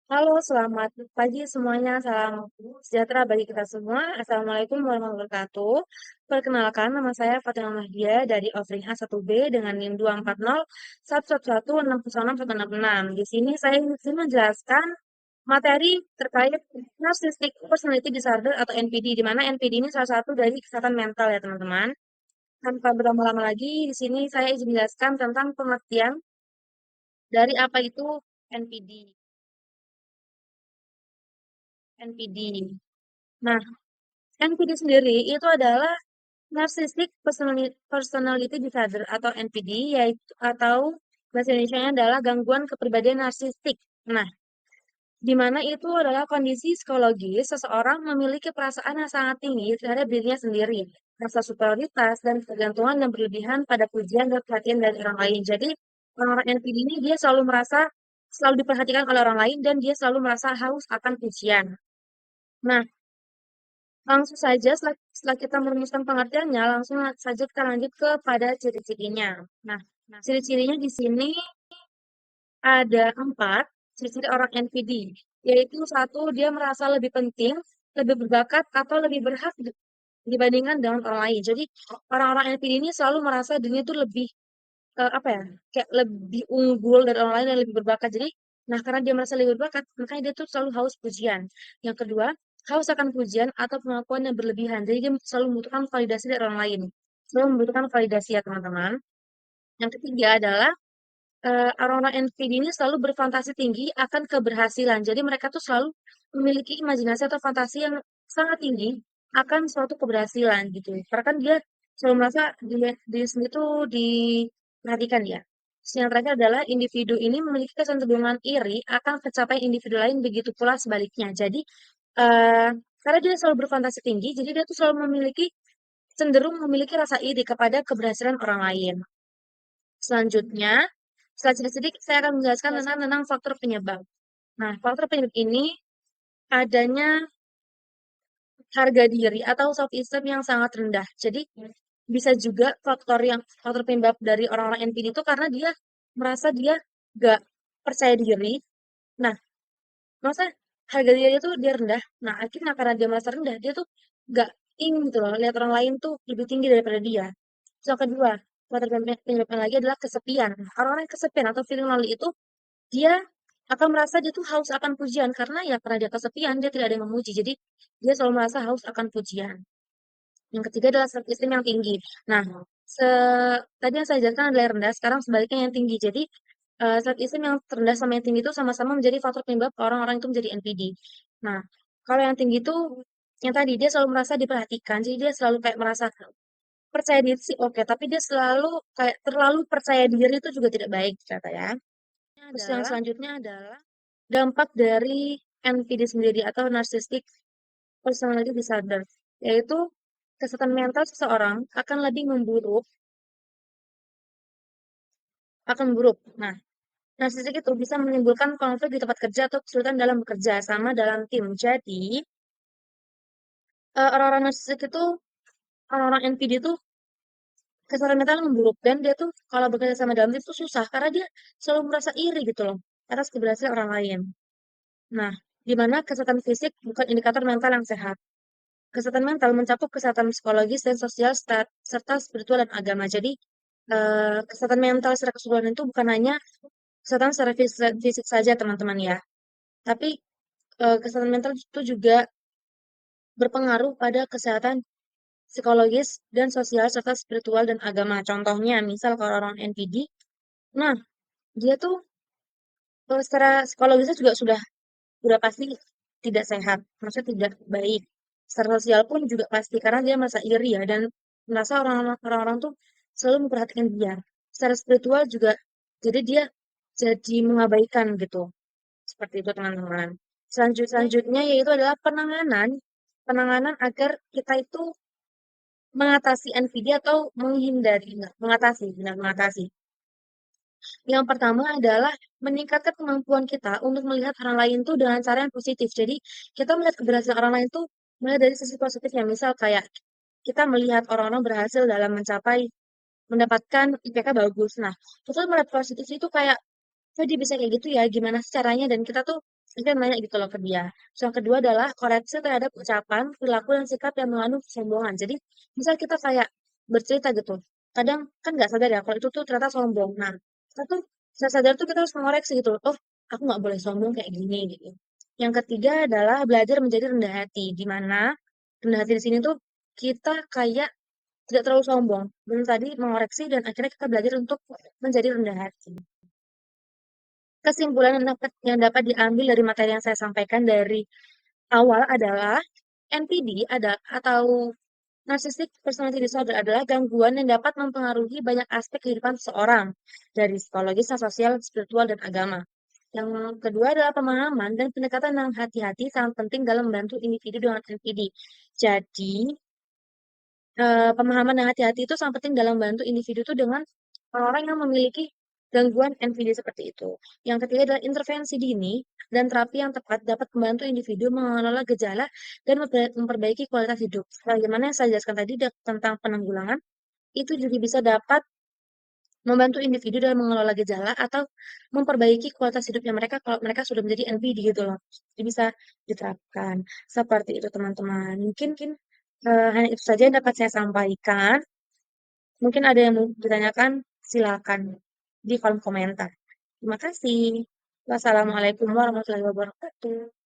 Halo, selamat pagi semuanya. Salam sejahtera bagi kita semua. Assalamualaikum warahmatullahi wabarakatuh. Perkenalkan, nama saya Fatimah Mahdia dari Offering A1B dengan NIM 24011116166. Di sini saya ingin menjelaskan materi terkait Narcissistic Personality Disorder atau NPD, di mana NPD ini salah satu dari kesehatan mental ya teman-teman. Tanpa berlama-lama lagi, di sini saya izin menjelaskan tentang pengertian dari apa itu NPD. NPD. Nah, NPD sendiri itu adalah Narcissistic Personality Disorder atau NPD, yaitu atau bahasa Indonesianya adalah gangguan kepribadian narsistik. Nah, di mana itu adalah kondisi psikologis seseorang memiliki perasaan yang sangat tinggi terhadap dirinya sendiri, rasa superioritas dan ketergantungan yang berlebihan pada pujian dan perhatian dari orang lain. Jadi, orang-orang NPD ini dia selalu merasa selalu diperhatikan oleh orang lain dan dia selalu merasa haus akan pujian. Nah, langsung saja setelah kita merumuskan pengertiannya, langsung saja kita lanjut kepada ciri-cirinya. Nah, ciri-cirinya di sini ada 4 ciri-ciri orang NPD, yaitu satu, dia merasa lebih penting, lebih berbakat, atau lebih berhak dibandingkan dengan orang lain. Jadi, orang-orang NPD ini selalu merasa dirinya itu lebih, apa ya, kayak lebih unggul dari orang lain dan lebih berbakat. Jadi, nah karena dia merasa lebih berbakat, makanya dia tuh selalu haus pujian. Yang kedua, haus akan pujian atau pengakuan yang berlebihan. Jadi dia selalu membutuhkan validasi dari orang lain. Selalu membutuhkan validasi ya teman-teman. Yang ketiga adalah orang-orang NPD ini selalu berfantasi tinggi akan keberhasilan. Jadi mereka tuh selalu memiliki imajinasi atau fantasi yang sangat tinggi akan suatu keberhasilan gitu. Karena kan dia selalu merasa diri sendiri tuh diperhatikan ya. Terus yang terakhir adalah individu ini memiliki kecenderungan iri akan pencapaian individu lain, begitu pula sebaliknya. Jadi karena dia selalu berfantasi tinggi, jadi dia tuh selalu cenderung memiliki rasa iri kepada keberhasilan orang lain. Selanjutnya, setelah ciri-ciri, saya akan menjelaskan tentang faktor penyebab. Nah, faktor penyebab ini adanya harga diri atau self esteem yang sangat rendah. Jadi, bisa juga faktor penyebab dari orang-orang NPD itu karena dia merasa dia gak percaya diri. Nah, masa harga diri itu dia rendah. Nah, akhirnya karena dia merasa rendah, dia tuh gak ingin gitu loh, lihat orang lain tuh lebih tinggi daripada dia. Terus yang kedua, faktor penyebabnya lagi adalah kesepian. Orang-orang yang kesepian atau feeling lonely itu dia akan merasa dia tuh haus akan pujian karena ya karena dia kesepian, dia tidak ada yang memuji. Jadi dia selalu merasa haus akan pujian. Yang ketiga adalah self esteem yang tinggi. Nah, se tadi yang saya jelaskan adalah yang rendah, sekarang sebaliknya yang tinggi. Jadi self esteem yang rendah sama yang tinggi itu sama-sama menjadi faktor penyebab orang-orang itu menjadi NPD. Nah, kalau yang tinggi itu yang tadi dia selalu merasa diperhatikan, jadi dia selalu kayak merasa percaya diri sih oke, tapi dia selalu kayak terlalu percaya diri itu juga tidak baik ternyata ya. Terus yang selanjutnya adalah dampak dari NPD sendiri atau Narcissistic Personality Disorder, yaitu kesehatan mental seseorang akan memburuk. Nah, narsistik itu bisa menimbulkan konflik di tempat kerja atau kesulitan dalam bekerja sama dalam tim. Jadi, orang-orang narsistik itu, orang-orang NPD itu kesehatan mental memburuk dan dia tuh kalau bekerja sama dalam tim itu susah karena dia selalu merasa iri gitu loh atas keberhasilan orang lain. Nah, di mana kesehatan fisik bukan indikator mental yang sehat. Kesehatan mental mencakup kesehatan psikologis dan sosial serta spiritual dan agama. Jadi, kesehatan mental secara keseluruhan itu bukan hanya kesehatan secara fisik saja, teman-teman ya. Tapi, kesehatan mental itu juga berpengaruh pada kesehatan psikologis dan sosial serta spiritual dan agama. Contohnya, misal kalau orang NPD, nah dia tuh secara psikologisnya juga sudah pasti tidak sehat, maksudnya tidak baik. Secara sosial pun juga pasti karena dia merasa iri ya dan merasa orang-orang tuh selalu memperhatikan dia. Secara spiritual juga jadi dia jadi mengabaikan gitu. Seperti itu teman-teman. Selanjutnya yaitu adalah penanganan penanganan agar kita itu mengatasi NPD atau menghindari, enggak, mengatasi, benar mengatasi. Yang pertama adalah meningkatkan kemampuan kita untuk melihat orang lain tuh dengan cara yang positif. Jadi, kita melihat keberhasilan orang lain tuh melihat dari sisi positifnya. Misal kayak kita melihat orang-orang berhasil dalam mendapatkan IPK bagus. Nah, kita melihat positif itu kayak oh dia bisa kayak gitu ya, gimana sih caranya? Dan kita tuh kita nanya gitu loh ke dia. Terus yang kedua adalah koreksi terhadap ucapan, perilaku, dan sikap yang mengandung kesombongan. Jadi, misal kita kayak bercerita gitu, kadang kan nggak sadar ya kalau itu tuh ternyata sombong. Nah, kita tuh saya sadar tuh kita harus mengoreksi gitu loh. Oh, aku nggak boleh sombong kayak gini gitu. Yang ketiga adalah belajar menjadi rendah hati, di mana rendah hati di sini tuh kita kayak tidak terlalu sombong. Belum tadi mengoreksi dan akhirnya kita belajar untuk menjadi rendah hati. Kesimpulan yang dapat diambil dari materi yang saya sampaikan dari awal adalah NPD atau Narcissistic Personality Disorder adalah gangguan yang dapat mempengaruhi banyak aspek kehidupan seseorang, dari psikologis, sosial, spiritual, dan agama. Yang kedua adalah pemahaman dan pendekatan yang hati-hati sangat penting dalam membantu individu dengan NPD. Jadi, pemahaman yang hati-hati itu sangat penting dalam membantu individu itu dengan orang-orang yang memiliki gangguan NPD seperti itu. Yang ketiga adalah intervensi dini dan terapi yang tepat dapat membantu individu mengelola gejala dan memperbaiki kualitas hidup. Bagaimana yang saya jelaskan tadi tentang penanggulangan, itu juga bisa dapat membantu individu dalam mengelola gejala atau memperbaiki kualitas hidupnya mereka kalau mereka sudah menjadi NPD gitu loh. Jadi bisa diterapkan. Seperti itu teman-teman. Mungkin hanya itu saja yang dapat saya sampaikan. Mungkin ada yang mau ditanyakan, silakan di kolom komentar. Terima kasih. Wassalamualaikum warahmatullahi wabarakatuh.